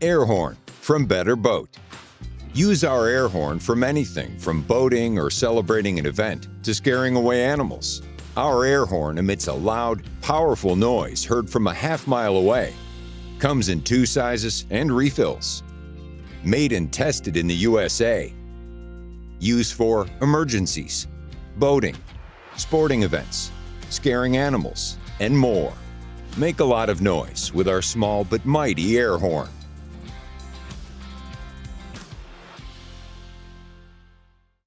Air horn from Better Boat. Use our air horn from anything from boating or celebrating an event to scaring away animals. Our air horn emits a loud, powerful noise heard from a half-mile away. Comes in 2 sizes and refills. Made and tested in the USA. Used for emergencies, boating, sporting events, scaring animals, and more. Make a lot of noise with our small but mighty air horn.